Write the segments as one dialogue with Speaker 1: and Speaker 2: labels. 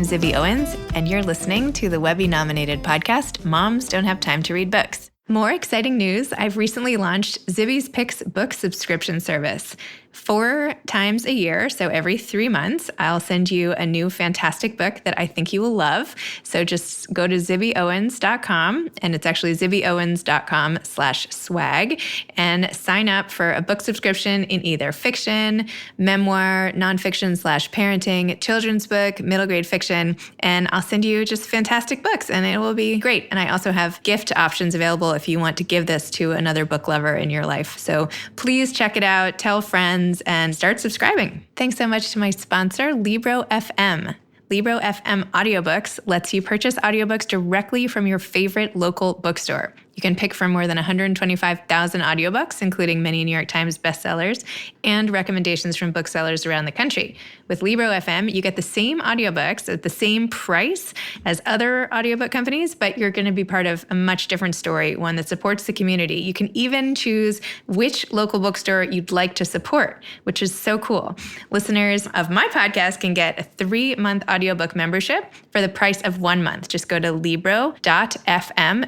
Speaker 1: Zibby Owens, and you're listening to the Webby-nominated podcast, Moms Don't Have Time to Read Books. More exciting news, I've recently launched Zibby's Picks book subscription service. 4 times a year, so every 3 months, I'll send you a new fantastic book that I think you will love. So just go to zibbyowens.com, and it's actually zibbyowens.com/swag, and sign up for a book subscription in either fiction, memoir, nonfiction/parenting, children's book, middle grade fiction, and I'll send you just fantastic books, and it will be great. And I also have gift options available if you want to give this to another book lover in your life. So please check it out, tell friends, and start subscribing. Thanks so much to my sponsor, Libro FM. Libro FM Audiobooks lets you purchase audiobooks directly from your favorite local bookstore. You can pick from more than 125,000 audiobooks, including many New York Times bestsellers and recommendations from booksellers around the country. With Libro FM, you get the same audiobooks at the same price as other audiobook companies, but you're going to be part of a much different story, one that supports the community. You can even choose which local bookstore you'd like to support, which is so cool. Listeners of my podcast can get a 3-month audiobook membership for the price of 1 month. Just go to libro.fm,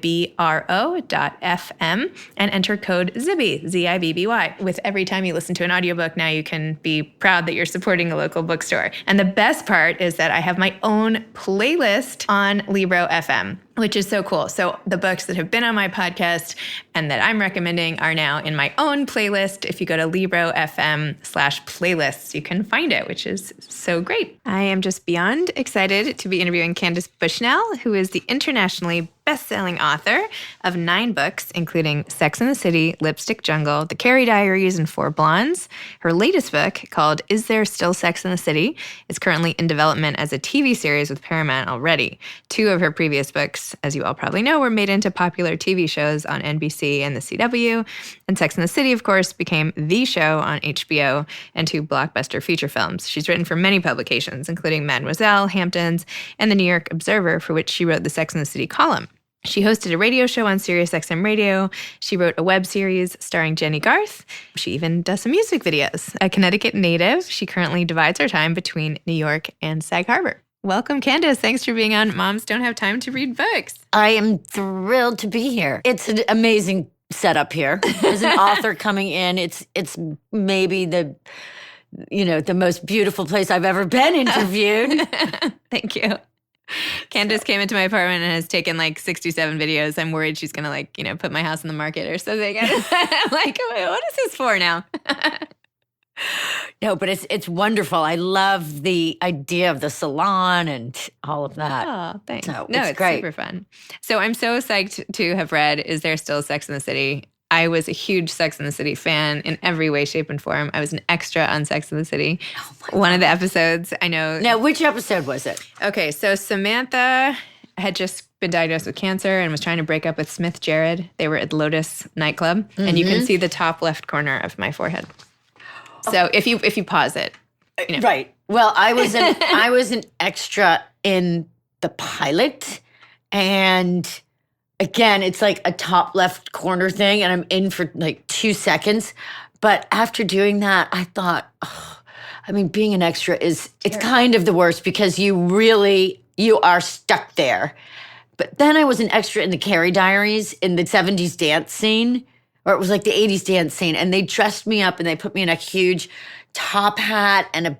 Speaker 1: libro.fm, and enter code ZIBBY, Z-I-B-B-Y. With every time you listen to an audiobook, now you can be proud that you're supporting a local bookstore. And the best part is that I have my own playlist on Libro FM, which is so cool. So the books that have been on my podcast and that I'm recommending are now in my own playlist. If you go to Libro FM/playlists, you can find it, which is so great. I am just beyond excited to be interviewing Candace Bushnell, who is the internationally best-selling author of 9 books, including Sex and the City, Lipstick Jungle, The Carrie Diaries, and 4 Blondes. Her latest book, called Is There Still Sex in the City, is currently in development as a TV series with Paramount already. 2 of her previous books, as you all probably know, were made into popular TV shows on NBC and the CW. And Sex and the City, of course, became the show on HBO and 2 blockbuster feature films. She's written for many publications, including Mademoiselle, Hamptons, and the New York Observer, for which she wrote the Sex and the City column. She hosted a radio show on SiriusXM Radio. She wrote a web series starring Jenny Garth. She even does some music videos. A Connecticut native, she currently divides her time between New York and Sag Harbor. Welcome, Candace. Thanks for being on Moms Don't Have Time to Read Books.
Speaker 2: I am thrilled to be here. It's an amazing setup here. As an author coming in, it's maybe the most beautiful place I've ever been interviewed.
Speaker 1: Thank you. Candace came into my apartment and has taken like 67 videos. I'm worried she's going to put my house in the market or something. I'm like, what is this for now?
Speaker 2: No, but it's wonderful. I love the idea of the salon and all of that.
Speaker 1: Oh, thanks.
Speaker 2: So
Speaker 1: it's
Speaker 2: great.
Speaker 1: Super fun. So I'm so psyched to have read Is There Still Sex in the City? I was a huge Sex and the City fan in every way, shape, and form. I was an extra on Sex and the City.
Speaker 2: Oh my
Speaker 1: One of the episodes, I know.
Speaker 2: Now, which episode was it?
Speaker 1: Okay, so Samantha had just been diagnosed with cancer and was trying to break up with Smith Jared. They were at Lotus nightclub, and you can see the top left corner of my forehead. So if you pause it,
Speaker 2: Right. Well, I was an extra in the pilot, and again, it's like a top left corner thing, and I'm in for like 2 seconds. But after doing that, I thought, being an extra it's kind of the worst because you are stuck there. But then I was an extra in the Carrie Diaries in the 70s dance scene, or it was like the 80s dance scene, and they dressed me up and they put me in a huge top hat and a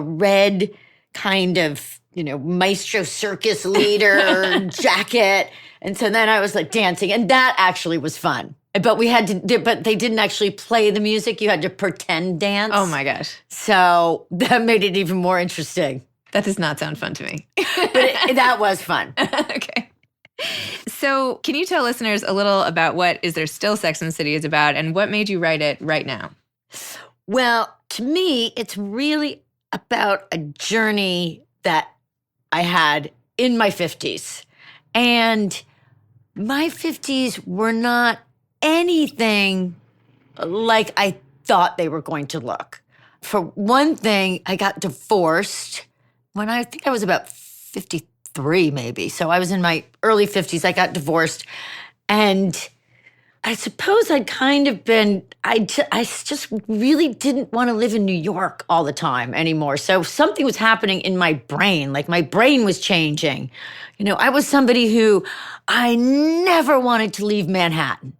Speaker 2: red kind of, maestro circus leader jacket. And so then I was like dancing, and that actually was fun. But but they didn't actually play the music. You had to pretend dance.
Speaker 1: Oh my gosh.
Speaker 2: So that made it even more interesting.
Speaker 1: That does not sound fun to me.
Speaker 2: But that was fun.
Speaker 1: Okay. So can you tell listeners a little about what Is There Still Sex in the City is about, and what made you write it right now?
Speaker 2: Well, to me, it's really about a journey that I had in my 50s. And my 50s were not anything like I thought they were going to look. For one thing, I got divorced when I think I was about 53 maybe. So I was in my early 50s. I got divorced, and I suppose I'd kind of been, I just really didn't want to live in New York all the time anymore. So something was happening in my brain, like my brain was changing. I was somebody who I never wanted to leave Manhattan.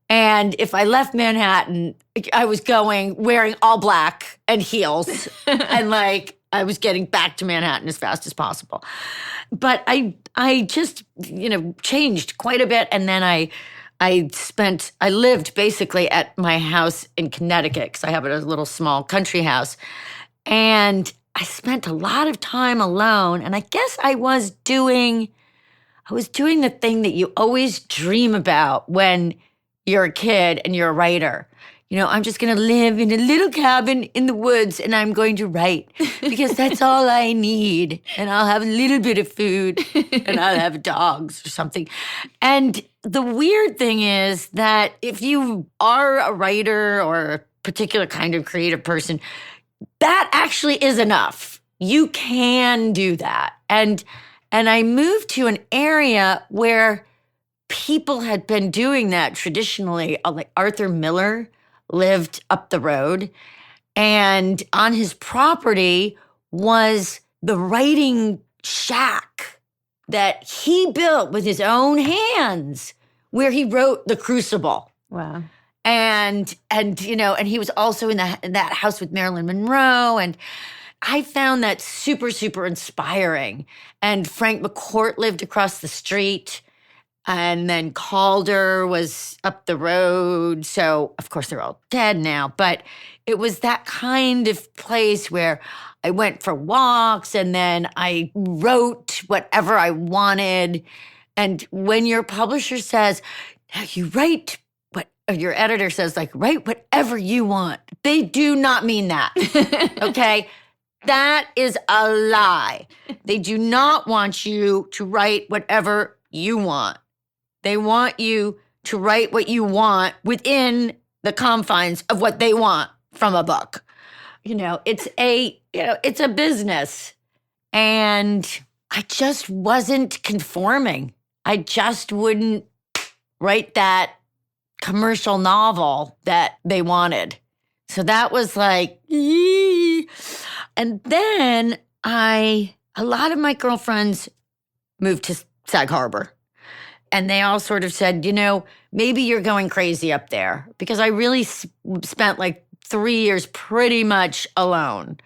Speaker 2: And if I left Manhattan, I was wearing all black and heels. And like, I was getting back to Manhattan as fast as possible. But I just, changed quite a bit. And then I lived basically at my house in Connecticut because I have a little small country house. And I spent a lot of time alone. And I guess I was doing the thing that you always dream about when you're a kid and you're a writer. I'm just going to live in a little cabin in the woods and I'm going to write because that's all I need. And I'll have a little bit of food and I'll have dogs or something. And the weird thing is that if you are a writer or a particular kind of creative person, that actually is enough. You can do that. And I moved to an area where people had been doing that traditionally. Like Arthur Miller lived up the road, and on his property was the writing shack that he built with his own hands, where he wrote The Crucible.
Speaker 1: Wow.
Speaker 2: And he was also in that house with Marilyn Monroe, and I found that super, super inspiring. And Frank McCourt lived across the street. And then Calder was up the road. So, of course, they're all dead now. But it was that kind of place where I went for walks and then I wrote whatever I wanted. And when your publisher says, you write what, or your editor says, like, write whatever you want, they do not mean that. Okay? That is a lie. They do not want you to write whatever you want. They want you to write what you want within the confines of what they want from a book. It's a business. And I just wasn't conforming. I just wouldn't write that commercial novel that they wanted. So that was like, eee. And then a lot of my girlfriends moved to Sag Harbor. And they all sort of said, maybe you're going crazy up there. Because I really spent like 3 years pretty much alone.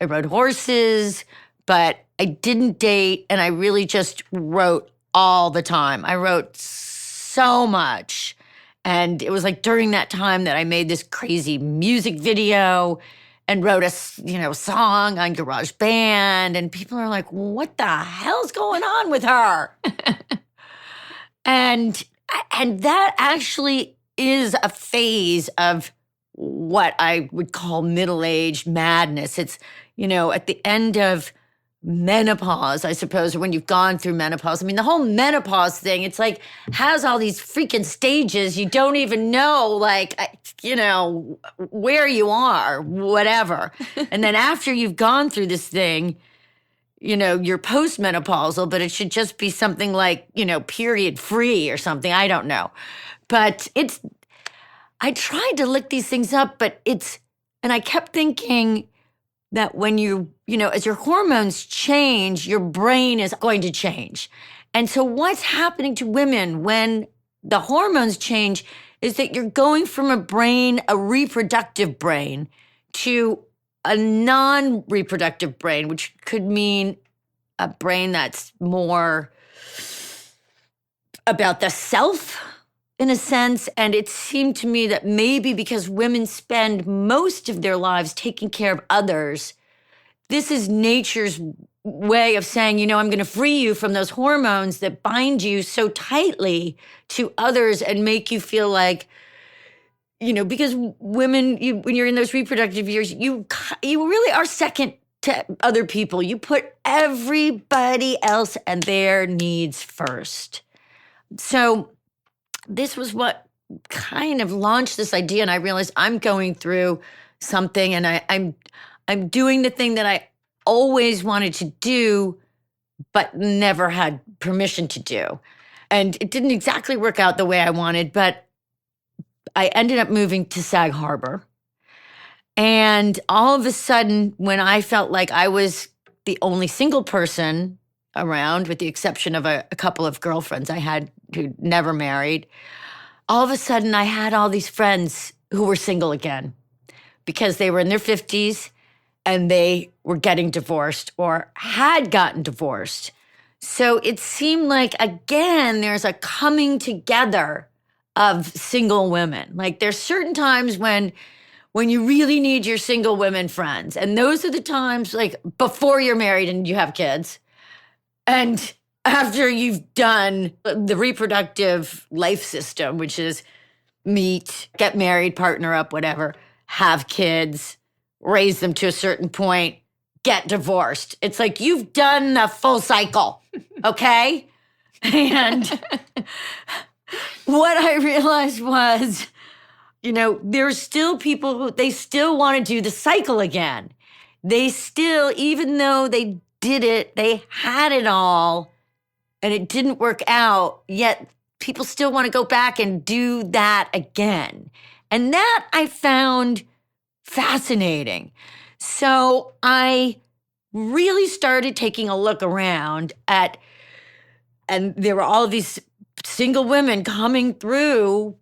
Speaker 2: I rode horses, but I didn't date. And I really just wrote all the time. I wrote so much. And it was like during that time that I made this crazy music video and wrote a song on GarageBand. And people are like, what the hell's going on with her? And that actually is a phase of what I would call middle-aged madness. It's, at the end of menopause, I suppose, or when you've gone through menopause. I mean, the whole menopause thing, it's like, has all these freaking stages. You don't even know, like, where you are, whatever. And then after you've gone through this thing, you're postmenopausal, but it should just be something like, period free or something. I don't know. But I tried to look these things up, and I kept thinking that when as your hormones change, your brain is going to change. And so what's happening to women when the hormones change is that you're going from a reproductive brain, to a non-reproductive brain, which could mean a brain that's more about the self in a sense. And it seemed to me that maybe because women spend most of their lives taking care of others, this is nature's way of saying, I'm going to free you from those hormones that bind you so tightly to others and make you feel like, because women, when you're in those reproductive years, you really are second to other people. You put everybody else and their needs first. So this was what kind of launched this idea. And I realized I'm going through something, and I'm doing the thing that I always wanted to do, but never had permission to do. And it didn't exactly work out the way I wanted, but I ended up moving to Sag Harbor. And all of a sudden, when I felt like I was the only single person around, with the exception of a couple of girlfriends I had who never married, all of a sudden I had all these friends who were single again because they were in their 50s and they were getting divorced or had gotten divorced. So it seemed like, again, there's a coming together of single women. Like there's certain times when you really need your single women friends. And those are the times like before you're married and you have kids. And after you've done the reproductive life system, which is meet, get married, partner up, whatever, have kids, raise them to a certain point, get divorced. It's like you've done the full cycle, okay? And what I realized was, there's still people who, they still want to do the cycle again. They still, even though they did it, they had it all, and it didn't work out, yet people still want to go back and do that again. And that I found fascinating. So I really started taking a look around at, and there were all of these single women coming through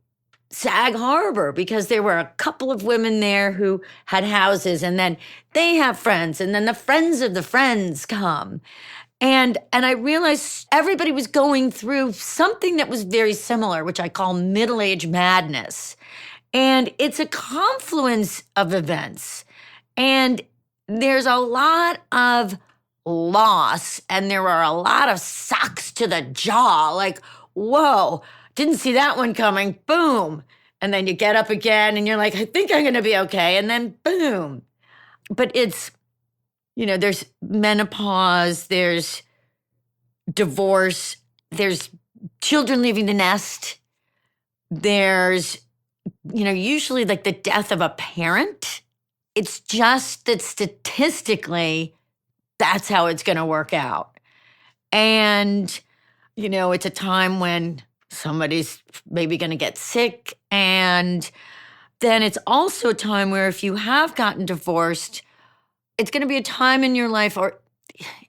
Speaker 2: Sag Harbor because there were a couple of women there who had houses, and then they have friends, and then the friends of the friends come. And I realized everybody was going through something that was very similar, which I call middle-age madness. And it's a confluence of events. And there's a lot of loss, and there are a lot of socks to the jaw. Like, whoa, didn't see that one coming. Boom. And then you get up again, and you're like, I think I'm going to be okay. And then boom. But it's, there's menopause, there's divorce, there's children leaving the nest, there's, usually like the death of a parent. It's just that statistically, that's how it's going to work out. And, it's a time when somebody's maybe going to get sick. And then it's also a time where if you have gotten divorced, it's going to be a time in your life, or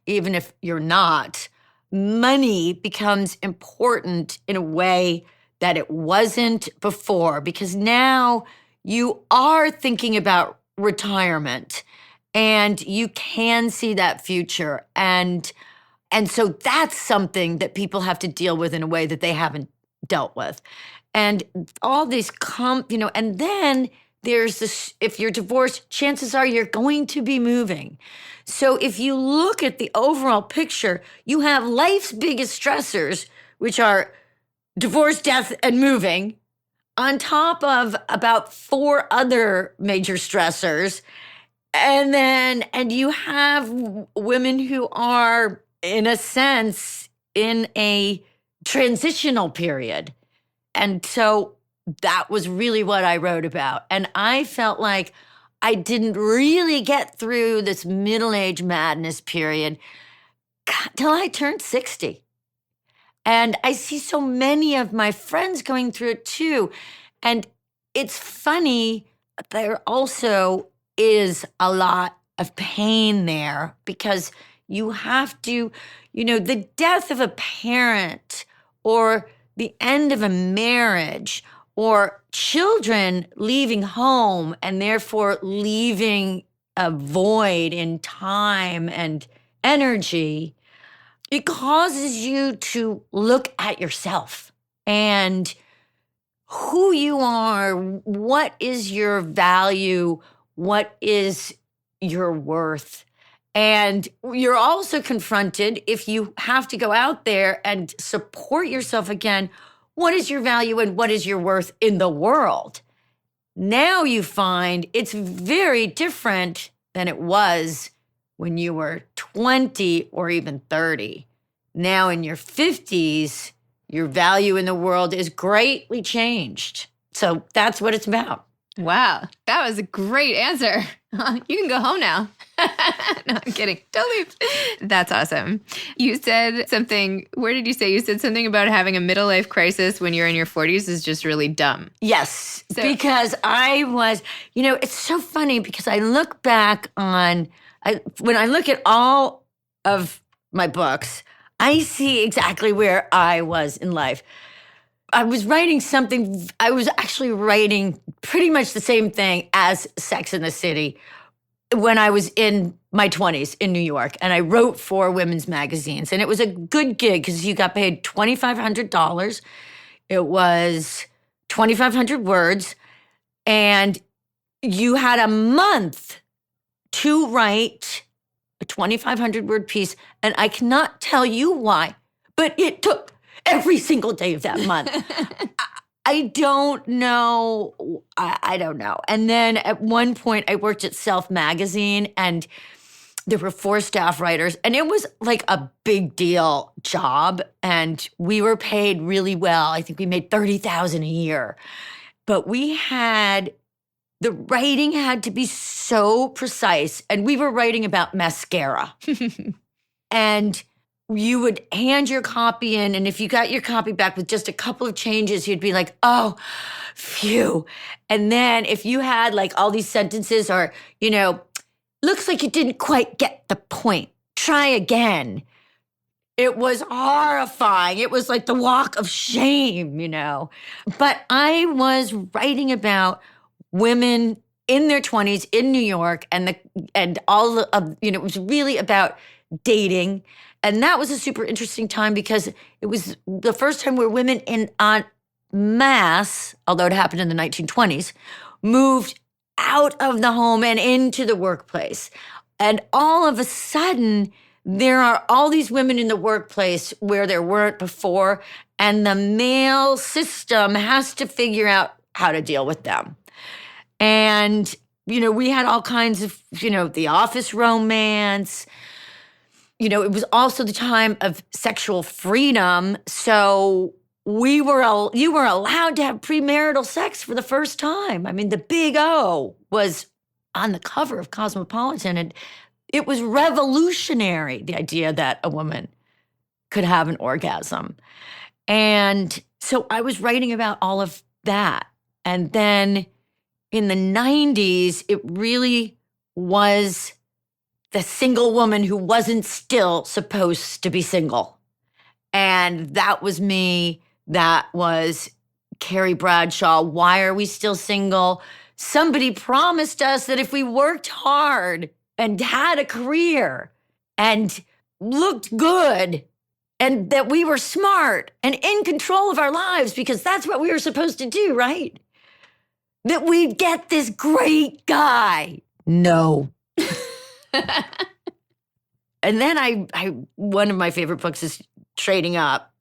Speaker 2: even if you're not, money becomes important in a way that it wasn't before, because now you are thinking about retirement and you can see that future. And so that's something that people have to deal with in a way that they haven't dealt with. And all these and then there's this, if you're divorced, chances are you're going to be moving. So if you look at the overall picture, you have life's biggest stressors, which are divorce, death, and moving, on top of about 4 other major stressors. And you have women who are, in a sense, in a transitional period. And so that was really what I wrote about. And I felt like I didn't really get through this middle-age madness period till I turned 60. And I see so many of my friends going through it too. And it's funny, there also is a lot of pain there, because you have to, the death of a parent, or the end of a marriage, or children leaving home and therefore leaving a void in time and energy, it causes you to look at yourself and who you are, what is your value, what is your worth. And you're also confronted, if you have to go out there and support yourself again, what is your value and what is your worth in the world? Now you find it's very different than it was when you were 20 or even 30. Now in your 50s, your value in the world is greatly changed. So that's what it's about.
Speaker 1: Wow, that was a great answer. You can go home now. No, I'm kidding. Don't leave. That's awesome. You said something, where did you say? You said something about having a middle life crisis when you're in your 40s is just really dumb.
Speaker 2: Yes, because I was, it's so funny because I look back on, when I look at all of my books, I see exactly where I was in life. I was actually writing pretty much the same thing as Sex and the City when I was in my 20s in New York. And I wrote for women's magazines. And it was a good gig because you got paid $2,500. It was 2,500 words. And you had a month to write a 2,500 word piece. And I cannot tell you why, but it took every single day of that month. I don't know. I don't know. And then at one point, I worked at Self Magazine, and there were 4 staff writers, and it was like a big deal job. And we were paid really well. I think we made $30,000 a year. But the writing had to be so precise, and we were writing about mascara. And you would hand your copy in, and if you got your copy back with just a couple of changes, you'd be like, oh, phew. And then if you had like all these sentences or, looks like you didn't quite get the point, try again. It was horrifying. It was like the walk of shame, But I was writing about women in their 20s in New York, and all of, it was really about dating. And that was a super interesting time because it was the first time where women en masse, although it happened in the 1920s, moved out of the home and into the workplace. And all of a sudden, there are all these women in the workplace where there weren't before, and the male system has to figure out how to deal with them. And, we had all kinds of, the office romance. It was also the time of sexual freedom. So you were allowed to have premarital sex for the first time. I mean, the Big O was on the cover of Cosmopolitan, and it was revolutionary, the idea that a woman could have an orgasm. And so I was writing about all of that. And then in the 90s, it really was the single woman who wasn't still supposed to be single. And that was me. That was Carrie Bradshaw. Why are we still single? Somebody promised us that if we worked hard and had a career and looked good and that we were smart and in control of our lives, because that's what we were supposed to do, right? That we'd get this great guy. No. And then one of my favorite books is Trading Up,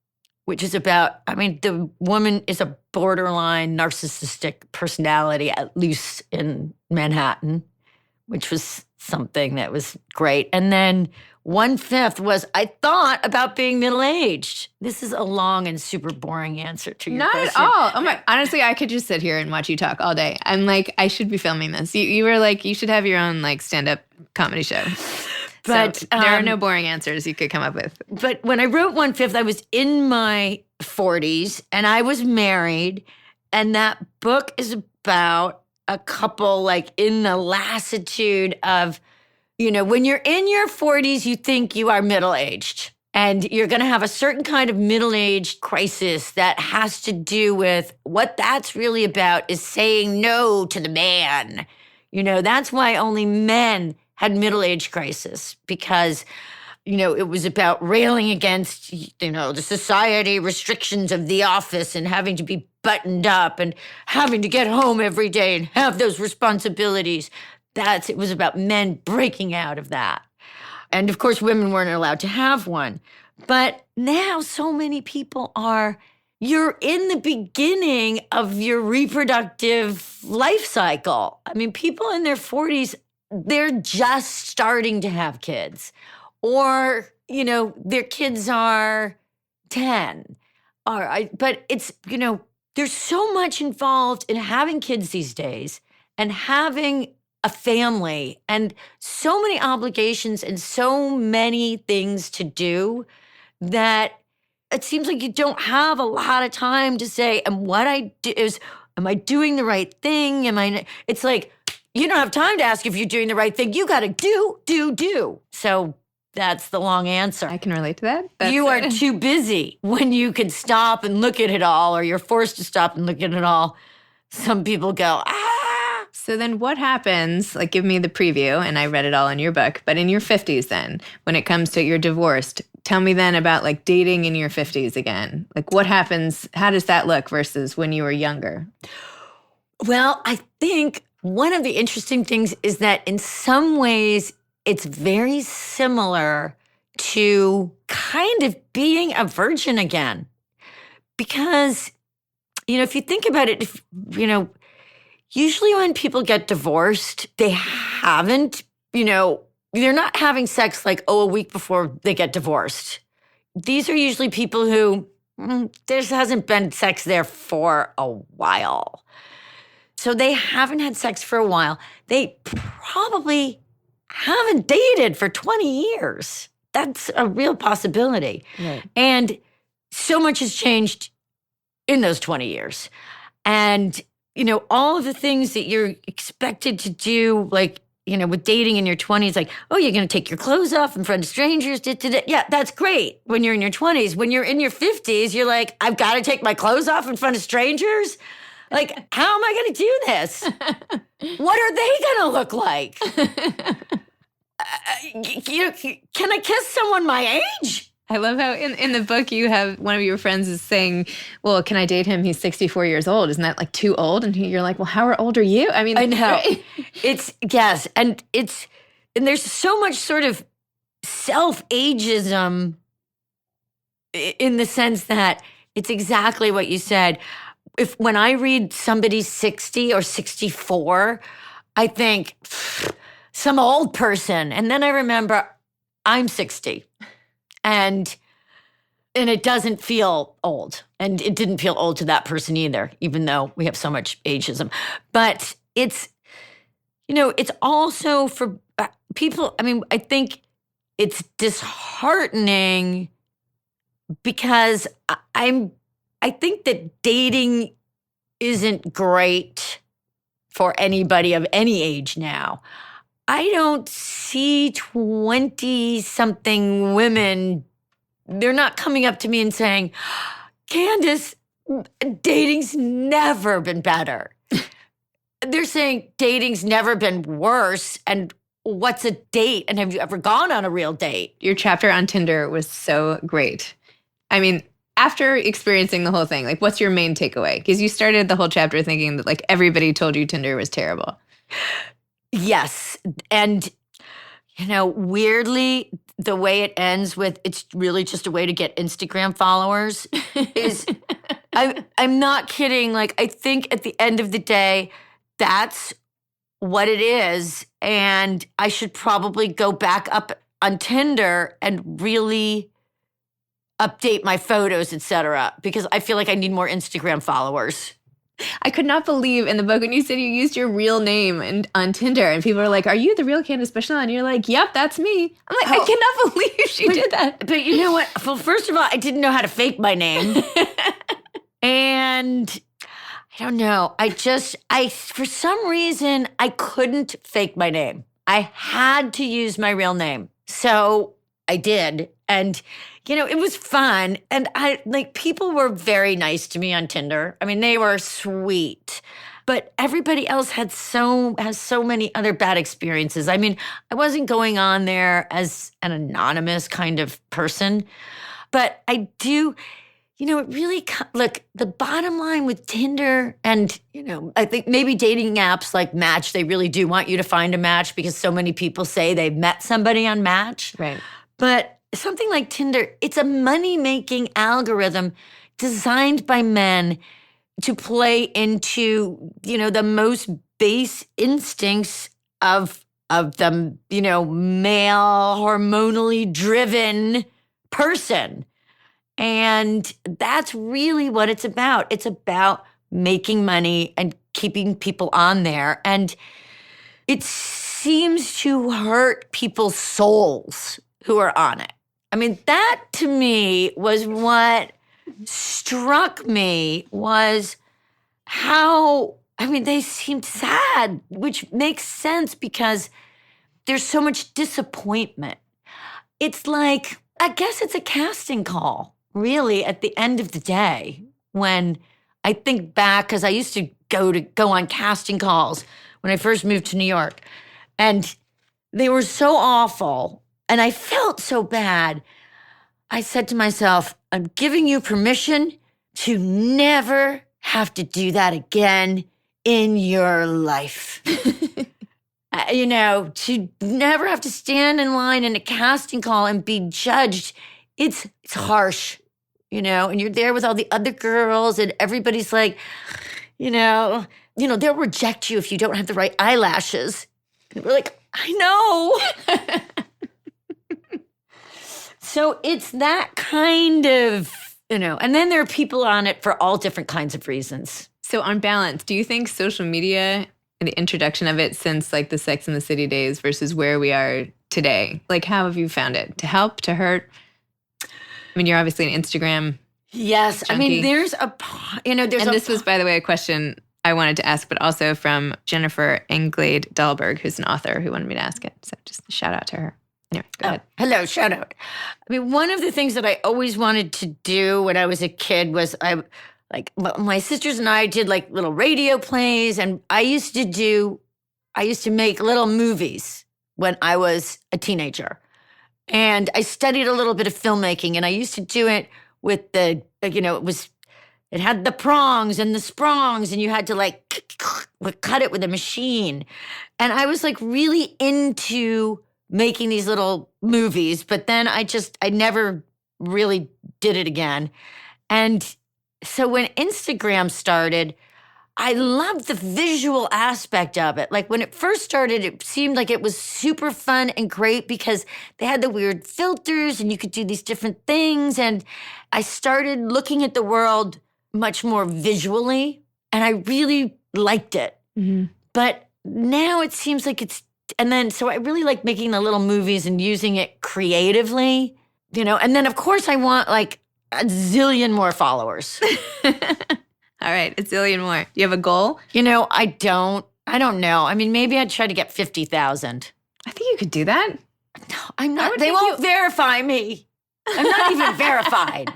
Speaker 2: which is about, the woman is a borderline narcissistic personality, at least in Manhattan, which was something that was great. And then 1/5 was, I thought about being middle-aged. This is a long and super boring answer to your question.
Speaker 1: Not at all. Oh my, honestly, I could just sit here and watch you talk all day. I'm like, I should be filming this. You were like, you should have your own like stand-up comedy show. But so, there are no boring answers you could come up with.
Speaker 2: But when I wrote 1/5, I was in my 40s and I was married. And that book is about a couple like in the lassitude of, when you're in your 40s, you think you are middle-aged. And you're going to have a certain kind of middle-aged crisis that has to do with what that's really about is saying no to the man. That's why only men had middle-age crisis, because, it was about railing against, the society restrictions of the office and having to be buttoned up and having to get home every day and have those responsibilities. It was about men breaking out of that. And of course, women weren't allowed to have one. But now so many people you're in the beginning of your reproductive life cycle. People in their 40s, they're just starting to have kids. Or, their kids are 10. But it's, there's so much involved in having kids these days. and having a family and so many obligations and so many things to do that it seems like you don't have a lot of time to say, and what I do is, am I doing the right thing? It's like, you don't have time to ask if you're doing the right thing. You got to do. So that's the long answer.
Speaker 1: I can relate to that.
Speaker 2: You are too busy when you can stop and look at it all, or you're forced to stop and look at it all. Some people go,
Speaker 1: So then what happens, like give me the preview, and I read it all in your book, but in your 50s then, when it comes to you're divorced, tell me then about like dating in your 50s again. Like what happens, how does that look versus when you were younger?
Speaker 2: Well, I think one of the interesting things is that in some ways it's very similar to kind of being a virgin again. Because, if you think about it, usually when people get divorced, they haven't, they're not having sex like, a week before they get divorced. These are usually people who there hasn't been sex there for a while. So they haven't had sex for a while. They probably haven't dated for 20 years. That's a real possibility.
Speaker 1: Right.
Speaker 2: And so much has changed in those 20 years. And, all of the things that you're expected to do, like, with dating in your 20s, like, oh, you're going to take your clothes off in front of strangers. Yeah, that's great when you're in your 20s. When you're in your 50s, you're like, I've got to take my clothes off in front of strangers? Like, how am I going to do this? What are they going to look like? Can I kiss someone my age?
Speaker 1: I love how in the book you have one of your friends is saying, well, can I date him? He's 64 years old. Isn't that like too old? And you're like, well, how old are you? I mean,
Speaker 2: I know. Yes. And there's so much sort of self-ageism in the sense that it's exactly what you said. When I read somebody's 60 or 64, I think some old person. And then I remember I'm 60 and it doesn't feel old. And it didn't feel old to that person either, even though we have so much ageism. But it's also for people. I mean, I think it's disheartening because I think that dating isn't great for anybody of any age now. I don't see 20-something women, they're not coming up to me and saying, Candace, dating's never been better. They're saying dating's never been worse, and what's a date? And have you ever gone on a real date?
Speaker 1: Your chapter on Tinder was so great. I mean, after experiencing the whole thing, like what's your main takeaway? Because you started the whole chapter thinking that like everybody told you Tinder was terrible.
Speaker 2: Yes. And, weirdly, the way it ends with it's really just a way to get Instagram followers is, I'm not kidding. Like, I think at the end of the day, that's what it is. And I should probably go back up on Tinder and really update my photos, etc., because I feel like I need more Instagram followers.
Speaker 1: I could not believe in the book when you said you used your real name on Tinder, and people are like, "Are you the real Candace Bushnell?" And you're like, "Yep, that's me." I'm like, I cannot believe she did that.
Speaker 2: But you know what? Well, first of all, I didn't know how to fake my name, and I don't know. For some reason, I couldn't fake my name. I had to use my real name, so I did, and. It was fun. And people were very nice to me on Tinder. I mean, they were sweet. But everybody else has so many other bad experiences. I mean, I wasn't going on there as an anonymous kind of person. But I do, it really, look, the bottom line with Tinder and, I think maybe dating apps like Match, they really do want you to find a match because so many people say they've met somebody on Match.
Speaker 1: Right.
Speaker 2: But something like Tinder, it's a money-making algorithm designed by men to play into, the most base instincts of the, male, hormonally driven person. And that's really what it's about. It's about making money and keeping people on there. And it seems to hurt people's souls who are on it. I mean, that to me was what struck me, was how, I mean, they seemed sad, which makes sense because there's so much disappointment. It's like, I guess it's a casting call, really, at the end of the day. When I think back, because I used to go on casting calls when I first moved to New York, and they were so awful, and I felt so bad. I said to myself, I'm giving you permission to never have to do that again in your life. To never have to stand in line in a casting call and be judged. It's harsh, and you're there with all the other girls and everybody's like, they'll reject you if you don't have the right eyelashes. And we're like, I know. So it's that kind of, and then there are people on it for all different kinds of reasons.
Speaker 1: So on balance, do you think social media and the introduction of it since like the Sex and the City days versus where we are today, like how have you found it? To help, to hurt? I mean, you're obviously an Instagram
Speaker 2: Yes.
Speaker 1: junkie.
Speaker 2: I mean, there's
Speaker 1: this was, by the way, a question I wanted to ask, but also from Jennifer Englade Dahlberg, who's an author who wanted me to ask it. So just a shout out to her. Anyway, go ahead.
Speaker 2: Hello, shout out. I mean, one of the things that I always wanted to do when I was a kid was my sisters and I did like little radio plays, and I used to make little movies when I was a teenager. And I studied a little bit of filmmaking, and I used to do it with it had the prongs and the sprongs, and you had to like cut it with a machine. And I was like really into making these little movies, but then I never really did it again. And so when Instagram started, I loved the visual aspect of it. Like when it first started, it seemed like it was super fun and great because they had the weird filters and you could do these different things. And I started looking at the world much more visually, and I really liked it.
Speaker 1: Mm-hmm.
Speaker 2: But now it seems like so I really like making the little movies and using it creatively, and then of course I want like a zillion more followers.
Speaker 1: All right, a zillion more. Do you have a goal?
Speaker 2: I don't know. I mean, maybe I'd try to get 50,000.
Speaker 1: I think you could do that.
Speaker 2: No, I'm not. They won't verify me. I'm not even verified.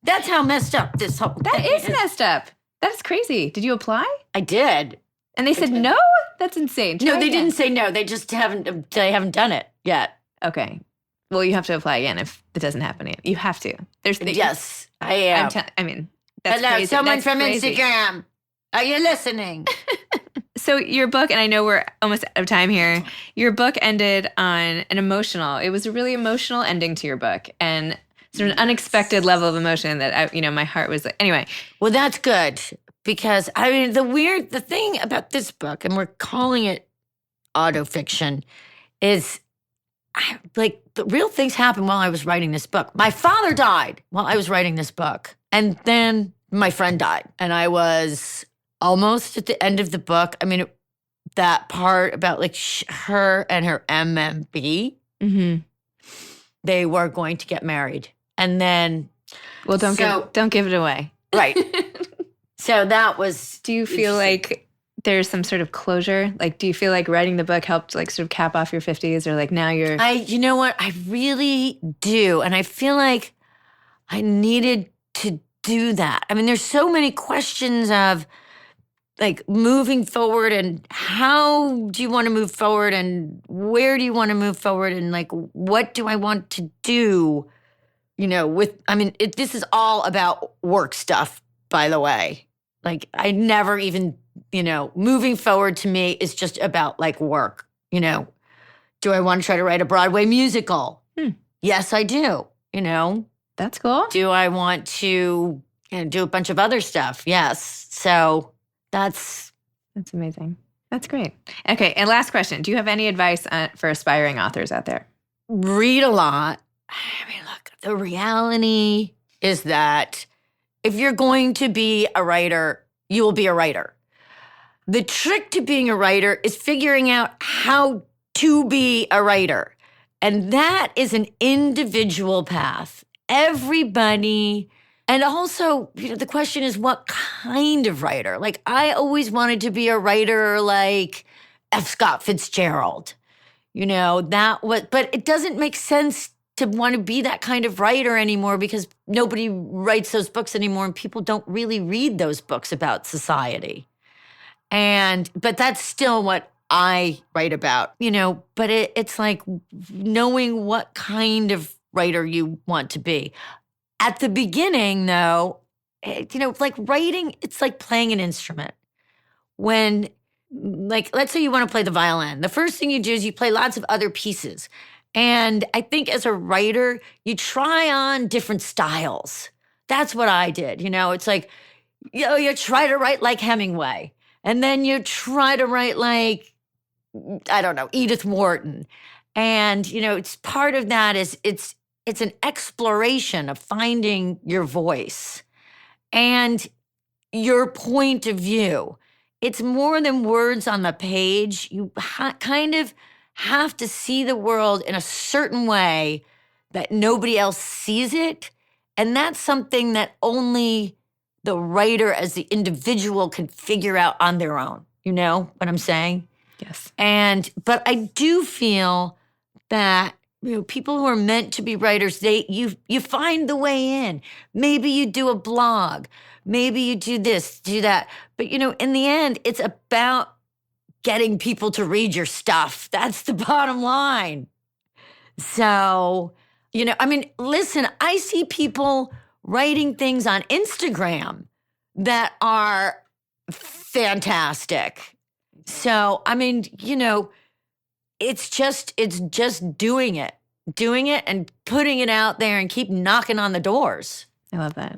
Speaker 2: That's how messed up this whole
Speaker 1: That
Speaker 2: thing
Speaker 1: is messed up. That's crazy. Did you apply?
Speaker 2: I did.
Speaker 1: And they said no? That's insane.
Speaker 2: No, they didn't say no. They just haven't done it yet.
Speaker 1: Okay. Well, you have to apply again if it doesn't happen yet. You have to.
Speaker 2: Yes, I am.
Speaker 1: That's
Speaker 2: hello,
Speaker 1: crazy.
Speaker 2: someone
Speaker 1: That's
Speaker 2: from
Speaker 1: crazy.
Speaker 2: Instagram. Are you listening?
Speaker 1: So your book, and I know we're almost out of time here, your book ended on it was a really emotional ending to your book, and sort of an unexpected level of emotion that my heart was like, anyway.
Speaker 2: Well, that's good, because I mean, the thing about this book, and we're calling it autofiction, is the real things happened while I was writing this book. My father died while I was writing this book, and then my friend died, and I was almost at the end of the book. I mean, that part about like her and her MMB,
Speaker 1: Mm-hmm.
Speaker 2: they were going to get married, and then
Speaker 1: Well, don't give it away.
Speaker 2: right. So that was.
Speaker 1: Do you feel like there's some sort of closure? Like, do you feel like writing the book helped like sort of cap off your 50s, or like now you're?
Speaker 2: You know what? I really do, and I feel like I needed to do that. I mean, there's so many questions of like moving forward, and how do you want to move forward, and where do you want to move forward, and like what do I want to do? This is all about work stuff, by the way. Like I never even, moving forward to me is just about like work. Do I want to try to write a Broadway musical? Yes, I do.
Speaker 1: That's cool.
Speaker 2: Do I want to do a bunch of other stuff? Yes. So that's
Speaker 1: amazing. That's great. Okay, and last question. Do you have any advice for aspiring authors out there?
Speaker 2: Read a lot. I mean, look, the reality is that if you're going to be a writer, you will be a writer. The trick to being a writer is figuring out how to be a writer. And that is an individual path. Everybody, and also, the question is what kind of writer? Like, I always wanted to be a writer like F. Scott Fitzgerald. But it doesn't make sense to want to be that kind of writer anymore because nobody writes those books anymore and people don't really read those books about society. But that's still what I write about, but it's like knowing what kind of writer you want to be. At the beginning, though, like writing, it's like playing an instrument. When, like, let's say you want to play the violin. The first thing you do is you play lots of other pieces. And I think as a writer, you try on different styles. That's what I did. It's like, you try to write like Hemingway. And then you try to write like, I don't know, Edith Wharton. And, it's part of that is it's an exploration of finding your voice and your point of view. It's more than words on the page. You kind of have to see the world in a certain way that nobody else sees it. And that's something that only the writer as the individual can figure out on their own. You know what I'm saying?
Speaker 1: Yes.
Speaker 2: But I do feel that people who are meant to be writers, you find the way in. Maybe you do a blog, maybe you do this, do that. But in the end, it's about getting people to read your stuff. That's the bottom line. So, listen, I see people writing things on Instagram that are fantastic. So, it's just doing it and putting it out there and keep knocking on the doors.
Speaker 1: I love that.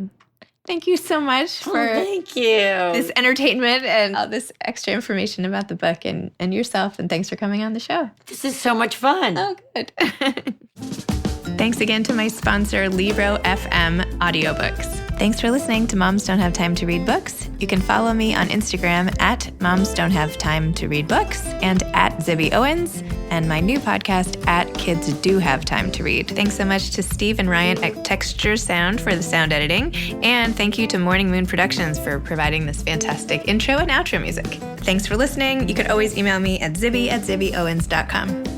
Speaker 1: Thank you so much for
Speaker 2: thank you.
Speaker 1: This entertainment and all this extra information about the book and yourself. And thanks for coming on the show.
Speaker 2: This is so much fun.
Speaker 1: Oh, good. Thanks again to my sponsor, Libro FM Audiobooks. Thanks for listening to Moms Don't Have Time to Read Books. You can follow me on Instagram at Moms Don't Have Time to Read Books and at Zibby Owens, and my new podcast at Kids Do Have Time to Read. Thanks so much to Steve and Ryan at Texture Sound for the sound editing, and thank you to Morning Moon Productions for providing this fantastic intro and outro music. Thanks for listening. You can always email me at zibby@zibbyowens.com.